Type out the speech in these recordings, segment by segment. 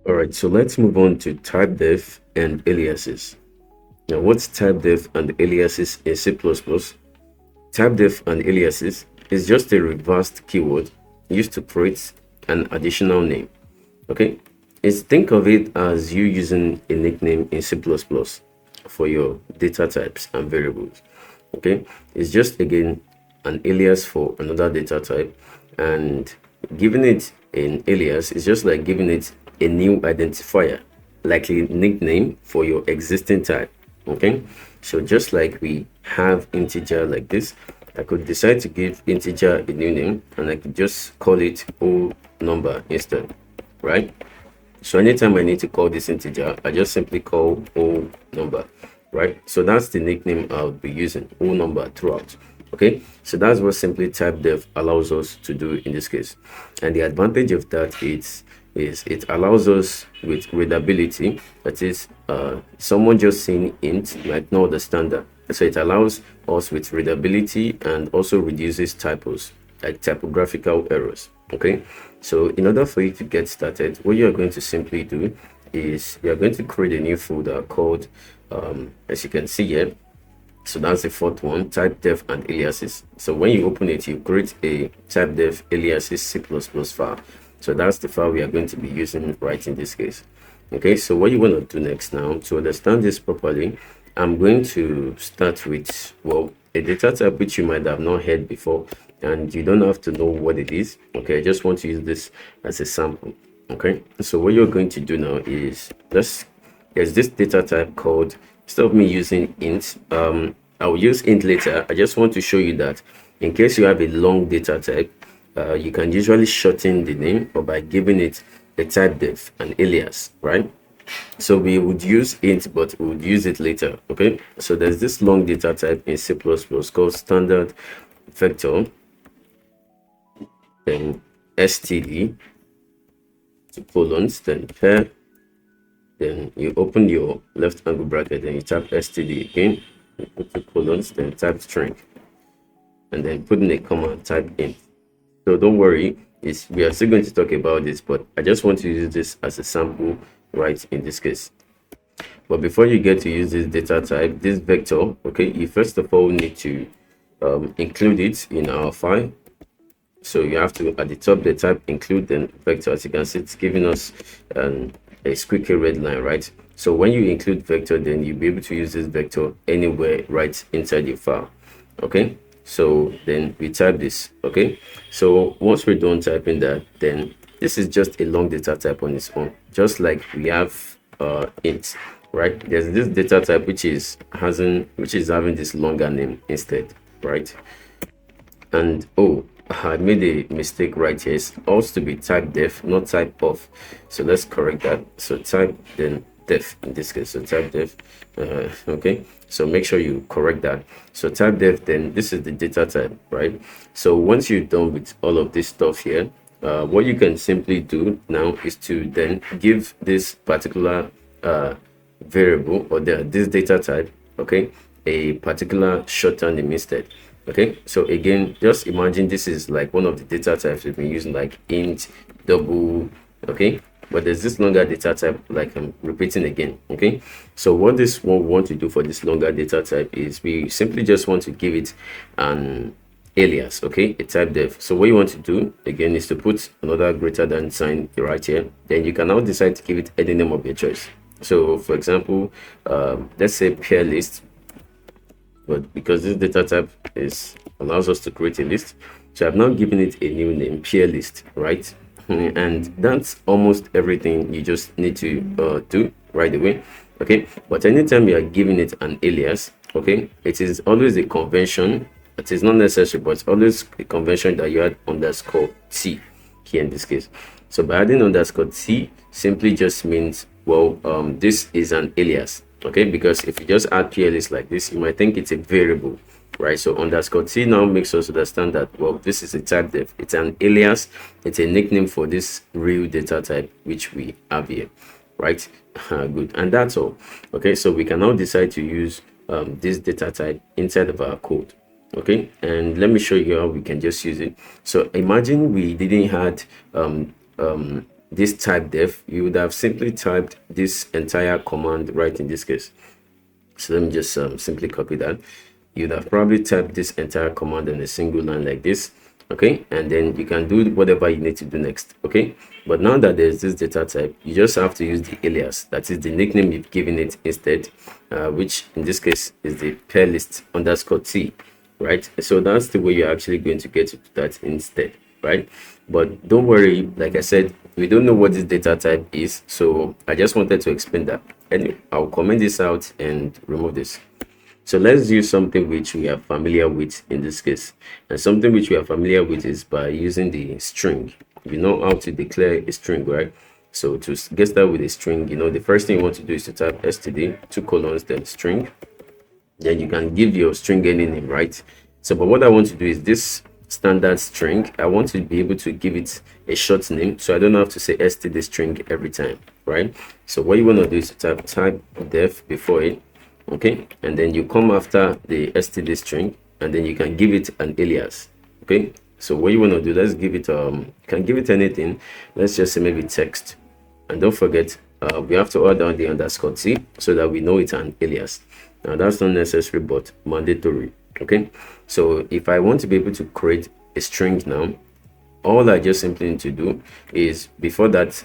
All right, so let's move on to typedef and aliases. Now, what's typedef and aliases in C++? Typedef and aliases is just a reversed keyword used to create an additional name. Okay, think of it as you using a nickname in C++ for your data types and variables. Okay, it's just again an alias for another data type, and giving it an alias is just like giving it a new identifier, like a nickname for your existing type. Okay, so just like we have integer like this, I could decide to give integer a new name, and I could just call it whole number instead, right? So anytime I need to call this integer, I just simply call whole number, right? So that's the nickname I'll be using, whole number throughout. Okay, so that's what simply typedef allows us to do in this case. And the advantage of that is it allows us with readability. That is, someone just seeing int might not understand that. So it allows us with readability and also reduces typos, like typographical errors. Okay, so in order for you to get started, what you're going to simply do is you're going to create a new folder called, as you can see here, so that's the fourth one, typedef and aliases. So when you open it, you create a typedef aliases C++ file. So that's the file we are going to be using right in this case. Okay, so what you want to do next now to understand this properly, I'm going to start with, well, a data type which you might have not heard before, and you don't have to know what it is. Okay, I just want to use this as a sample. Okay, so what you're going to do now is there's this data type called, instead of me using int, I will use int later. I just want to show you that in case you have a long data type, you can usually shorten the name or by giving it a typedef, an alias, right? So we would use int, but we would use it later. Okay, so there's this long data type in C++ called standard vector, then std, to colons, then pair, then you open your left angle bracket, then you type std again, you put the colons, then type string, and then put in a comma, type int. So don't worry, we are still going to talk about this, but I just want to use this as a sample right in this case. But before you get to use this data type, this vector, okay, you first of all need to include it in our file. So you have to, at the top, the type include then vector. As you can see, it's giving us a squiggly red line, right? So when you include vector, then you'll be able to use this vector anywhere right inside your file. Okay, so then we type this. Okay, so once we're done typing that, then this is just a long data type on its own, just like we have int, right? There's this data type which is having this longer name instead, right? And oh, I made a mistake right here. It's also to be typedef, not type of. So let's correct that. So type then def in this case. So typedef. Okay. So make sure you correct that. So typedef, then this is the data type, right? So once you're done with all of this stuff here, what you can simply do now is to then give this particular variable or this data type, okay, a particular shorter name instead. Okay, so again, just imagine this is like one of the data types we've been using, like int, double. Okay, but there's this longer data type, like I'm repeating again. Okay, so what this one we want to do for this longer data type is we simply just want to give it an alias, okay, a typedef. So what you want to do again is to put another greater than sign right here. Then you can now decide to give it any name of your choice. So for example, let's say pair list, but because this data type allows us to create a list, so I've now given it a new name, pair list, right? And that's almost everything you just need to do right away. Okay, but anytime you are giving it an alias, okay, it is always a convention. It is not necessary, but it's always a convention that you add underscore t here in this case. So by adding underscore t simply just means, well, this is an alias. Okay, because if you just add plist like this, you might think it's a variable, right? So underscore t now makes us understand that, well, this is a typedef. It's an alias. It's a nickname for this real data type which we have here, right? Good, and that's all. Okay, so we can now decide to use this data type inside of our code. Okay, and let me show you how we can just use it. So imagine we didn't had this typedef, you would have simply typed this entire command right in this case. So let me just simply copy that. You'd have probably typed this entire command in a single line like this, okay, and then you can do whatever you need to do next, okay. But now that there's this data type, you just have to use the alias, that is the nickname you've given it instead, which in this case is the pair list underscore t, right? So that's the way you're actually going to get to that instead, right? But don't worry, like I said, we don't know what this data type is, so I just wanted to explain that. Anyway, I'll comment this out and remove this. So let's use something which we are familiar with in this case, and something which we are familiar with is by using the string. You know how to declare a string, right? So to get started with a string, you know, the first thing you want to do is to type std, 2 colons, then string. Then you can give your string any name, right? So but what I want to do is this standard string, I want to be able to give it a short name, so I don't have to say std string every time, right? So what you want to do is to type def before it, okay, and then you come after the std string, and then you can give it an alias, okay. So what you want to do, let's give it you can give it anything. Let's just say maybe text, and don't forget we have to add down the underscore t so that we know it's an alias. Now that's not necessary but mandatory, okay. So if I want to be able to create a string now, all I just simply need to do is, before that,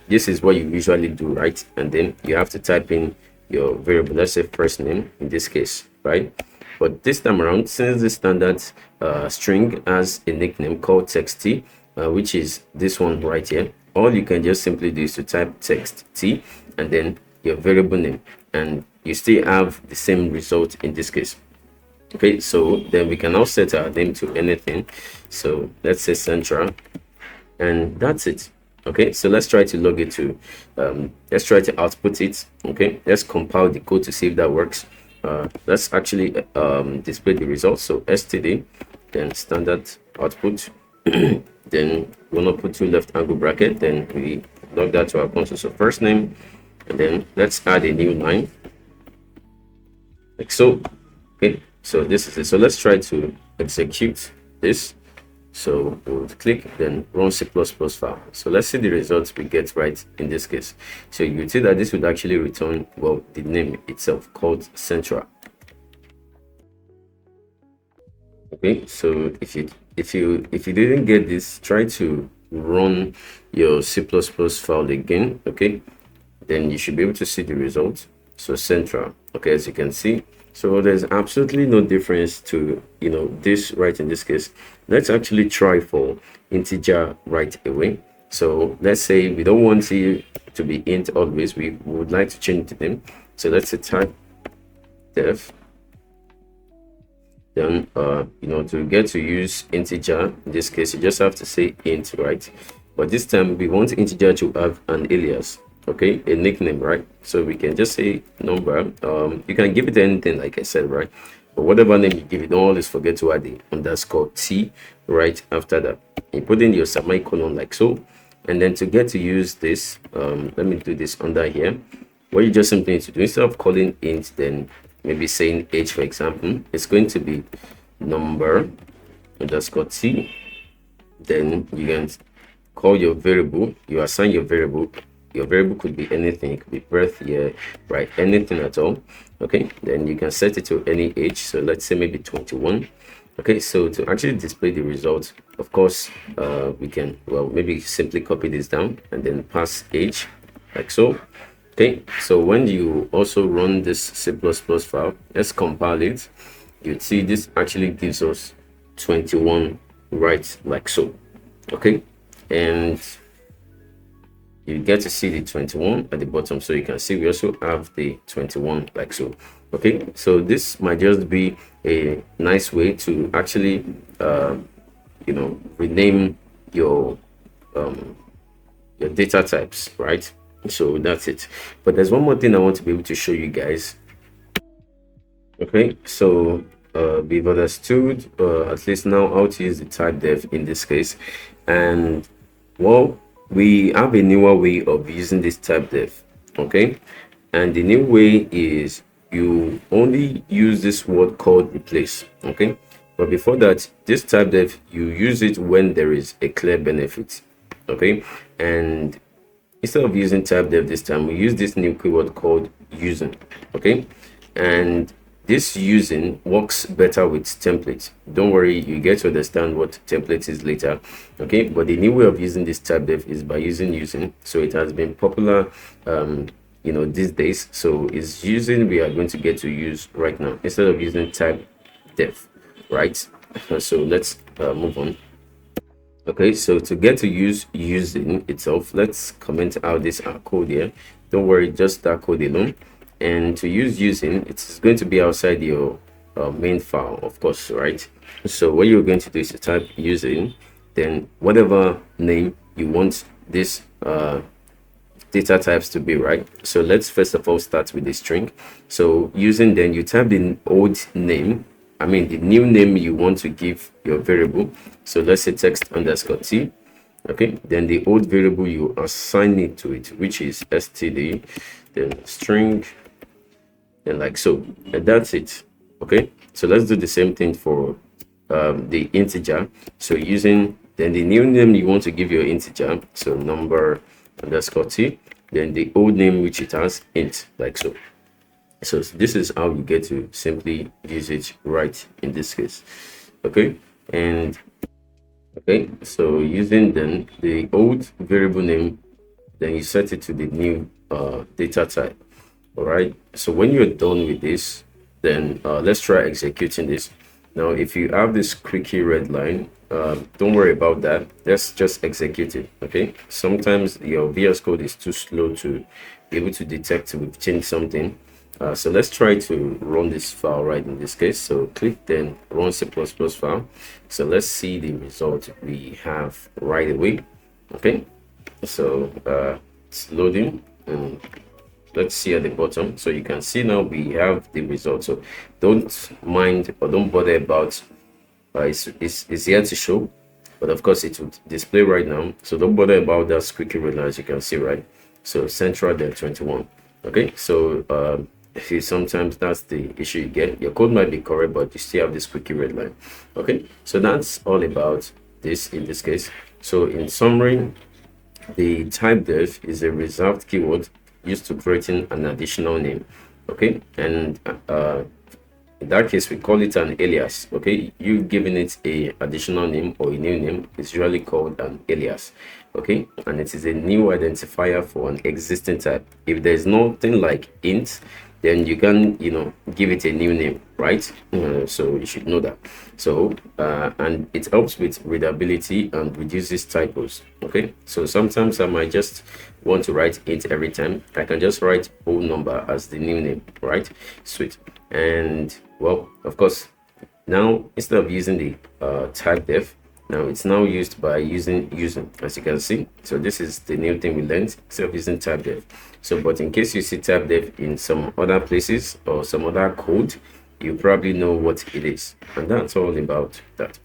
this is what you usually do, right? And then you have to type in your variable, let's say first name in this case, right? But this time around, since the standard string has a nickname called text which is this one right here, all you can just simply do is to type text t and then your variable name, and you still have the same result in this case, okay. So then we can now set our name to anything, so let's say central, and that's it, okay. So let's try to log it to let's try to output it, okay. Let's compile the code to see if that works. Let's actually display the results. So std, then standard output, then we're gonna put 2 left angle bracket, then we log that to our console. So first name, and then let's add a new line like so, okay. So this is it. So let's try to execute this. So we'll click, then run C++ file. So let's see the results we get right in this case. So you see that this would actually return, well, the name itself called central. Okay, so if you didn't get this, try to run your C++ file again, okay. Then you should be able to see the results. So central, okay, as you can see. So there's absolutely no difference to, you know, this right in this case. Let's actually try for integer right away. So let's say we don't want it to be int always, we would like to change the name. So let's say type def, then you know, to get to use integer in this case, you just have to say int, right? But this time we want integer to have an alias, okay, a nickname, right? So we can just say number. You can give it anything, like I said, right? But whatever name you give it, don't always forget to add the underscore t right after that. You put in your semicolon like so, and then to get to use this, let me do this under here. What you just simply need to do, instead of calling int, then maybe saying age, for example, it's going to be number underscore t. Then you can call your variable, you assign your variable. Your variable could be anything, it could be birth year, right? Anything at all, okay. Then you can set it to any age, so let's say maybe 21, okay. So to actually display the results, of course, we can, well, maybe simply copy this down and then pass age like so, okay. So when you also run this C++ file, let's compile it, you'd see this actually gives us 21 right like so, okay. And you get to see the 21 at the bottom, so you can see we also have the 21 like so, okay. So this might just be a nice way to actually you know, rename your data types, right? So that's it. But there's one more thing I want to be able to show you guys, okay. So we've understood at least now how to use the typedef in this case, and well, we have a newer way of using this typedef, okay. And the new way is you only use this word called replace, okay. But before that, this typedef, you use it when there is a clear benefit, okay. and instead of using typedef this time, we use this new keyword called using. Okay, and this using works better with templates. Don't worry, you get to understand what template is later. Okay, but the new way of using this typedef is by using. So it has been popular these days. So it's using we are going to get to use right now instead of using typedef, right? So let's move on. Okay, so to get to use using itself, let's comment out this code here. Don't worry, just that code alone. And to use using, it's going to be outside your main file, of course, right? So what you're going to do is to type using, then whatever name you want this data types to be, right? So let's first of all start with the string. So using, then you type the old name, the new name you want to give your variable. So let's say text underscore t. Okay, then the old variable you assign it to it, which is std, then string, and like so, and that's it. Okay, so let's do the same thing for the integer. So using, then the new name you want to give your integer, so number underscore t, then the old name which it has int, like so. So this is how you get to simply use it right in this case. Okay, and okay, so using then the old variable name, then you set it to the new data type. All right, so when you're done with this, then let's try executing this. Now if you have this creaky red line, don't worry about that, let's just execute it. Okay, sometimes your VS Code is too slow to be able to detect we've changed something. So let's try to run this file right in this case. So click then run C++ file. So let's see the result we have right away. Okay, so it's loading, and let's see at the bottom. So you can see now we have the result. So don't mind or don't bother about it's here to show, but of course it would display right now. So don't bother about that squeaky red line, as you can see, right? So central there 21. Okay, so see, sometimes that's the issue you get. Your code might be correct, but you still have this squeaky red line. Okay, so that's all about this in this case. So in summary, the typedef is a reserved keyword used to creating an additional name. Okay, and in that case we call it an alias. Okay, you giving it a additional name or a new name is usually called an alias. Okay, and it is a new identifier for an existing type. If there's nothing like int, then you can give it a new name, right? So you should know that. So and it helps with readability and reduces typos. Okay, so sometimes I might just want to write int every time. I can just write whole number as the new name, right? Sweet. And well, of course, now instead of using the typedef, now it's now used by using, as you can see. So this is the new thing we learned, instead of using typedef. So but in case you see typedef in some other places or some other code, you probably know what it is, and that's all about that.